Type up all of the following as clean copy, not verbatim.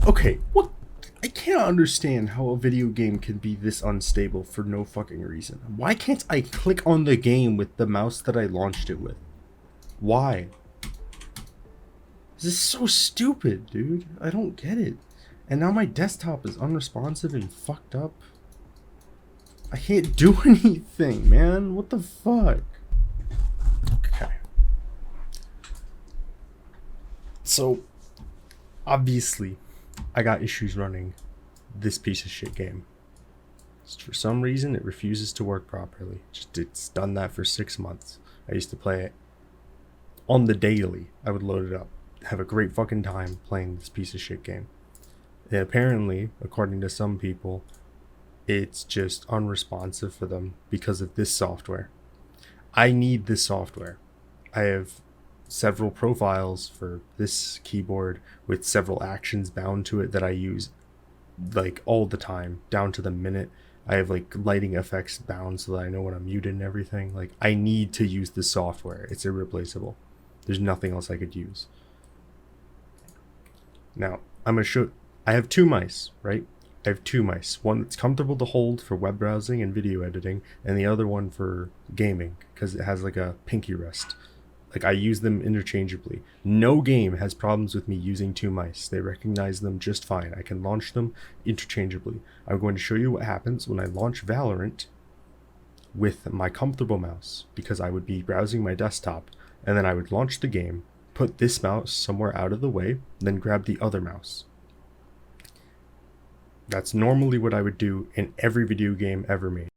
Okay, what? I can't understand how a video game can be this unstable for no fucking reason. Why can't I click on the game with the mouse that I launched it with? Why? This is so stupid, dude. I don't get it. And now my desktop is unresponsive and fucked up. I can't do anything, man. What the fuck? Okay. So, obviously, I got issues running this piece of shit game. For some reason, it refuses to work properly. It's done that for 6 months. I used to play it on the daily. I would load it up, have a great fucking time playing this piece of shit game. And apparently, according to some people, it's just unresponsive for them because of this software. I need this software. I have several profiles for this keyboard with several actions bound to it that I use like all the time, down to the minute. I have like lighting effects bound so that I know when I'm muted and everything. Like, I need to use this software. It's irreplaceable. There's nothing else I could use. Now, I'm gonna show. I have two mice, right? I have two mice. One that's comfortable to hold for web browsing and video editing, and the other one for gaming because it has like a pinky rest. Like, I use them interchangeably. No game has problems with me using two mice. They recognize them just fine. I can launch them interchangeably. I'm going to show you what happens when I launch Valorant with my comfortable mouse, because I would be browsing my desktop and then I would launch the game, put this mouse somewhere out of the way, then grab the other mouse. That's normally what I would do in every video game ever made.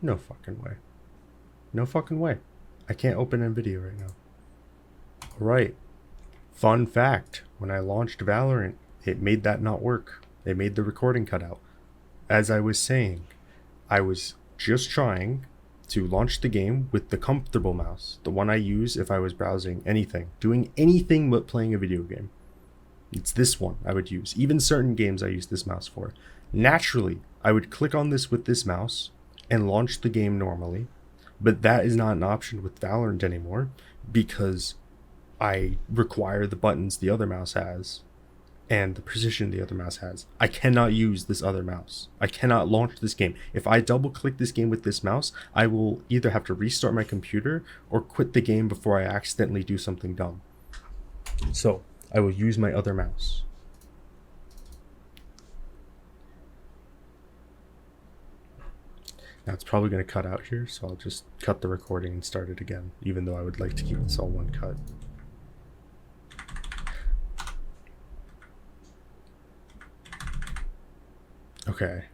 No fucking way. No fucking way. I can't open NVIDIA right now. Alright. Fun fact. When I launched Valorant, it made that not work. It made the recording cut out. As I was saying, I was just trying to launch the game with the comfortable mouse. The one I use if I was browsing anything. Doing anything but playing a video game. It's this one I would use. Even certain games I use this mouse for. Naturally, I would click on this with this mouse and launch the game normally, but that is not an option with Valorant anymore because I require the buttons the other mouse has and the precision the other mouse has. I cannot use this other mouse. I cannot launch this game. If I double click this game with this mouse, I will either have to restart my computer or quit the game before I accidentally do something dumb. So I will use my other mouse. Now it's probably going to cut out here, so I'll just cut the recording and start it again, even though I would like to keep this all one cut. Okay.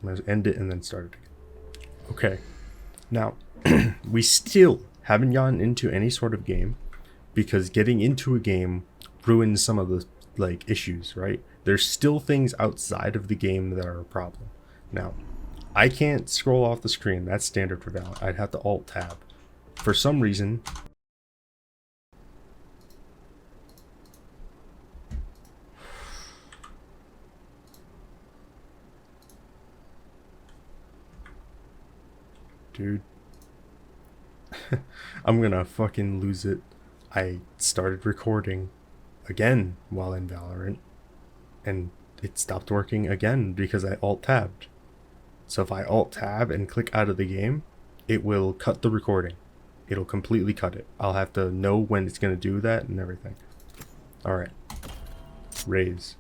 I'm going to end it and then start it again. Okay. Now, we still haven't gotten into any sort of game because getting into a game ruins some of the like issues, right? There's still things outside of the game that are a problem. Now, I can't scroll off the screen. That's standard for Valorant. I'd have to Alt-Tab. For some reason... Dude. I'm gonna fucking lose it. I started recording again while in Valorant, and it stopped working again because I Alt-Tabbed. So if I Alt-Tab and click out of the game, it will cut the recording. It'll completely cut it. I'll have to know when it's going to do that and everything. Alright. Raise.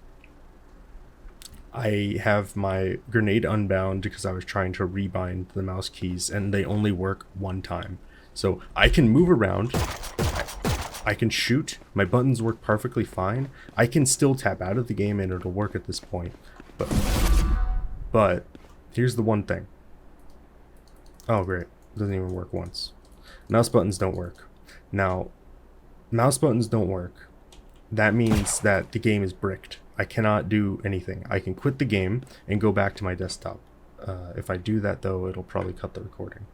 I have my grenade unbound because I was trying to rebind the mouse keys and they only work one time. So I can move around. I can shoot. My buttons work perfectly fine. I can still tap out of the game and it'll work at this point. But here's the one thing. Oh, great. It doesn't even work once. Mouse buttons don't work. Now, mouse buttons don't work. That means that the game is bricked. I cannot do anything. I can quit the game and go back to my desktop. If I do that, though, it'll probably cut the recording.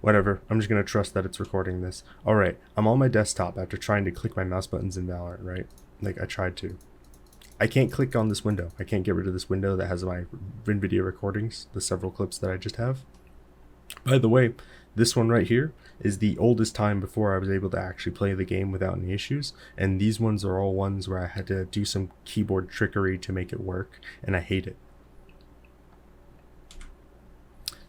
Whatever, I'm just gonna trust that it's recording this. Alright, I'm on my desktop after trying to click my mouse buttons in Valorant, right? Like, I tried to. I can't click on this window. I can't get rid of this window that has my NVIDIA recordings, the several clips that I just have. By the way, this one right here is the oldest time before I was able to actually play the game without any issues, and these ones are all ones where I had to do some keyboard trickery to make it work, and I hate it.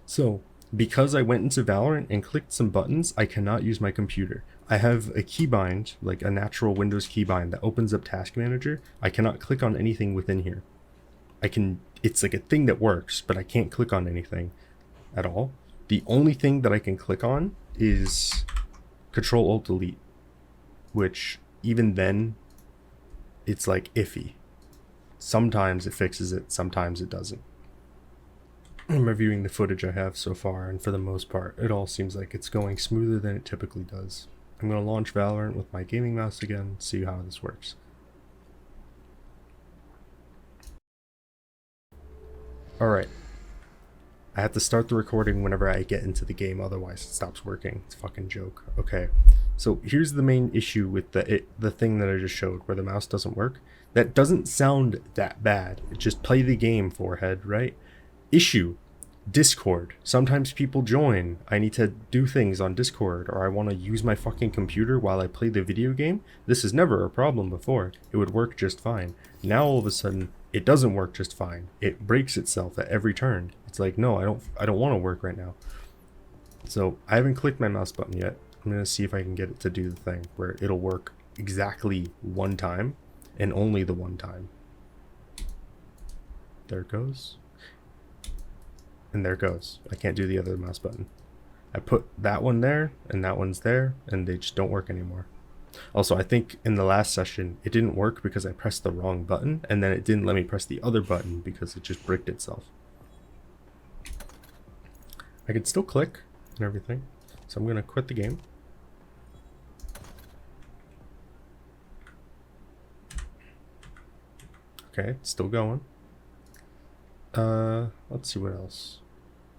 So, because I went into Valorant and clicked some buttons, I cannot use my computer. I have a keybind, like a natural Windows keybind that opens up Task Manager. I cannot click on anything within here. It's like a thing that works, but I can't click on anything at all. The only thing that I can click on is Control-Alt-Delete, which even then, it's like iffy. Sometimes it fixes it, sometimes it doesn't. I'm reviewing the footage I have so far, and for the most part, it all seems like it's going smoother than it typically does. I'm going to launch Valorant with my gaming mouse again, see how this works. Alright. I have to start the recording whenever I get into the game, otherwise it stops working. It's a fucking joke. Okay, so here's the main issue with the thing that I just showed, where the mouse doesn't work. That doesn't sound that bad. Just play the game, forehead, right? Issue: Discord. Sometimes people join. I need to do things on Discord, or I want to use my fucking computer while I play the video game. This is never a problem before. It would work just fine. Now all of a sudden, it doesn't work just fine. It breaks itself at every turn. It's like, no, I don't want to work right now. So I haven't clicked my mouse button yet. I'm gonna see if I can get it to do the thing where it'll work exactly one time, and only the one time. There it goes. And there it goes. I can't do the other mouse button. I put that one there, and that one's there, and they just don't work anymore. Also, I think in the last session, it didn't work because I pressed the wrong button, and then it didn't let me press the other button because it just bricked itself. I can still click and everything, so I'm going to quit the game. Okay, it's still going. Let's see what else.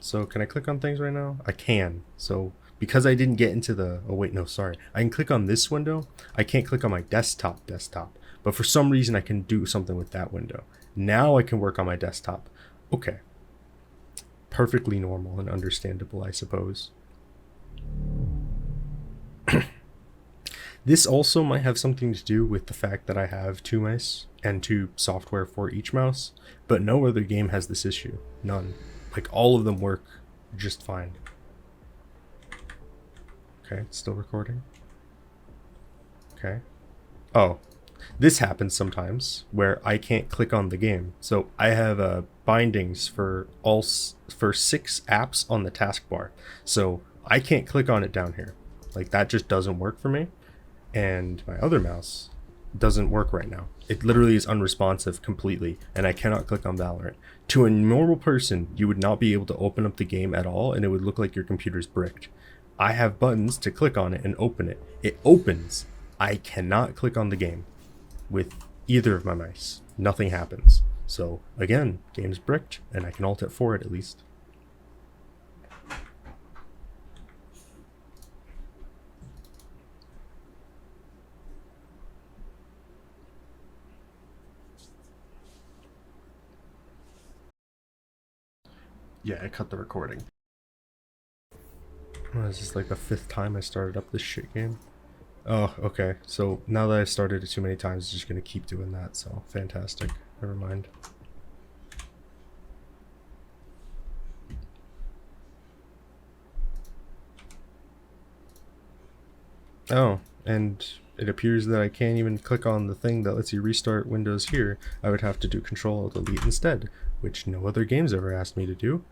So can I click on things right now? I can. So because I didn't get into the, oh wait, no, sorry. I can click on this window. I can't click on my desktop, but for some reason I can do something with that window. Now I can work on my desktop. Okay. Perfectly normal and understandable, I suppose. This also might have something to do with the fact that I have two mice and two software for each mouse, but no other game has this issue. None. Like, all of them work just fine. Okay, it's still recording. Okay. Oh, this happens sometimes where I can't click on the game. So I have bindings for 6 apps on the taskbar. So I can't click on it down here. Like, that just doesn't work for me. And my other mouse doesn't work right now. It literally is unresponsive completely, and I cannot click on Valorant. To a normal person, you would not be able to open up the game at all, and it would look like your computer's bricked. I have buttons to click on it and open it. It opens. I cannot click on the game with either of my mice. Nothing happens. So again, game's bricked, and I can alt it for it at least. Yeah, I cut the recording. Oh, this is like the 5th time I started up this shit game. Oh, okay. So now that I've started it too many times, it's just gonna keep doing that, so fantastic. Never mind. Oh, and it appears that I can't even click on the thing that lets you restart Windows here. I would have to do Control-Alt-Delete instead, which no other game's ever asked me to do.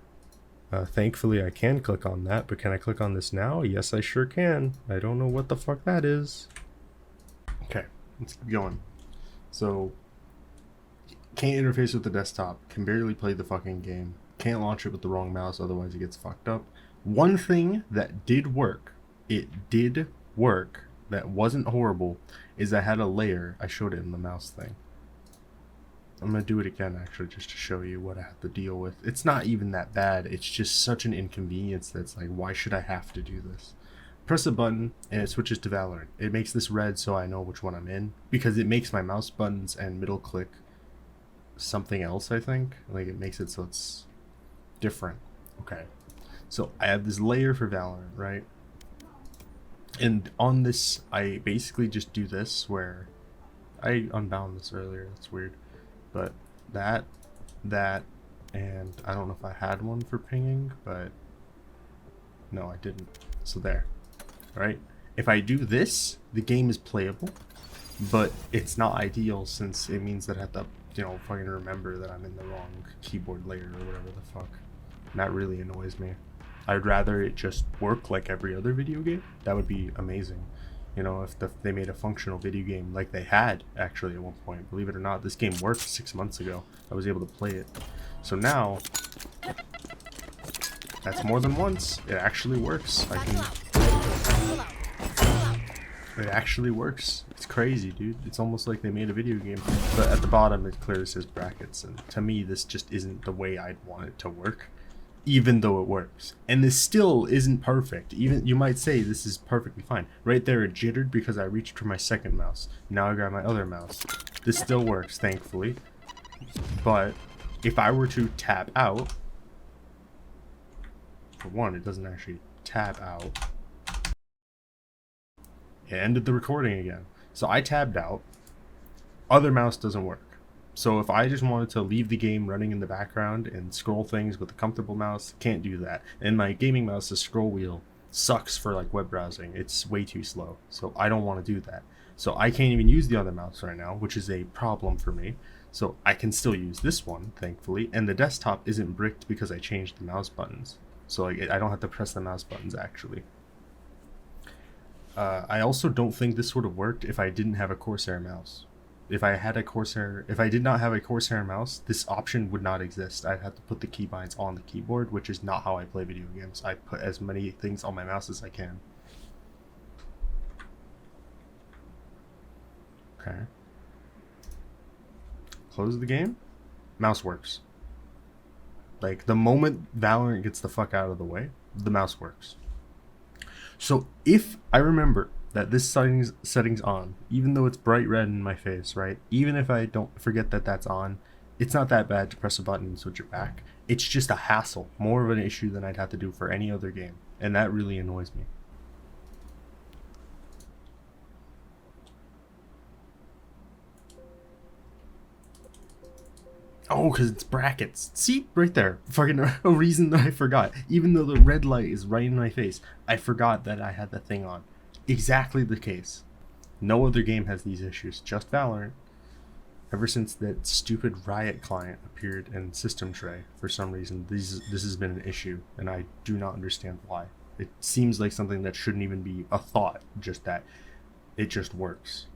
Thankfully I can click on that, but can I click on this now? Yes, I sure can. I don't know what the fuck that is. Okay, let's keep going. So, can't interface with the desktop, can barely play the fucking game, can't launch it with the wrong mouse, otherwise it gets fucked up. One thing that did work, that wasn't horrible, is I had a layer. I showed it in the mouse thing. I'm gonna do it again actually just to show you what I have to deal with. It's not even that bad. It's just such an inconvenience that's like, why should I have to do this? Press a button and it switches to Valorant. It makes this red so I know which one I'm in, because it makes my mouse buttons and middle click something else, I think. Like, it makes it so it's different. Okay. So I have this layer for Valorant, right? And on this, I basically just do this where I unbound this earlier. That's weird. But that, and I don't know if I had one for pinging, but no, I didn't. So there. Right? If I do this, the game is playable, but it's not ideal since it means that I have to, you know, fucking remember that I'm in the wrong keyboard layer or whatever the fuck. And that really annoys me. I'd rather it just work like every other video game. That would be amazing. You know, if they made a functional video game like they had actually at one point. Believe it or not, this game worked 6 months ago. I was able to play it. So now, that's more than once. It actually works. It actually works. It's crazy, dude. It's almost like they made a video game. But at the bottom, it clearly says brackets. And to me, this just isn't the way I'd want it to work, even though it works. And this still isn't perfect. Even you might say this is perfectly fine. Right there, it jittered because I reached for my second mouse. Now I grab my other mouse. This still works, thankfully. But if I were to tab out, for one, it doesn't actually tab out. It ended the recording again. So I tabbed out. Other mouse doesn't work. So if I just wanted to leave the game running in the background and scroll things with a comfortable mouse, can't do that. And my gaming mouse's scroll wheel sucks for like web browsing. It's way too slow. So I don't want to do that. So I can't even use the other mouse right now, which is a problem for me. So I can still use this one, thankfully. And the desktop isn't bricked because I changed the mouse buttons. So like I don't have to press the mouse buttons actually. I also don't think this would have worked if I didn't have a Corsair mouse. If I did not have a Corsair mouse, this option would not exist. I'd have to put the keybinds on the keyboard, which is not how I play video games. I put as many things on my mouse as I can. Okay. Close the game. Mouse works. Like, the moment Valorant gets the fuck out of the way, the mouse works. So if I remember that this setting's on, even though it's bright red in my face, right? Even if I don't forget that that's on, it's not that bad to press a button and switch it back. It's just a hassle, more of an issue than I'd have to do for any other game, and that really annoys me. Oh, because it's brackets. See? Right there. Fucking a reason that I forgot. Even though the red light is right in my face, I forgot that I had the thing on. Exactly the case. No other game has these issues. Just Valorant. Ever since that stupid Riot client appeared in System Tray, for some reason, this has been an issue, and I do not understand why. It seems like something that shouldn't even be a thought, just that it just works.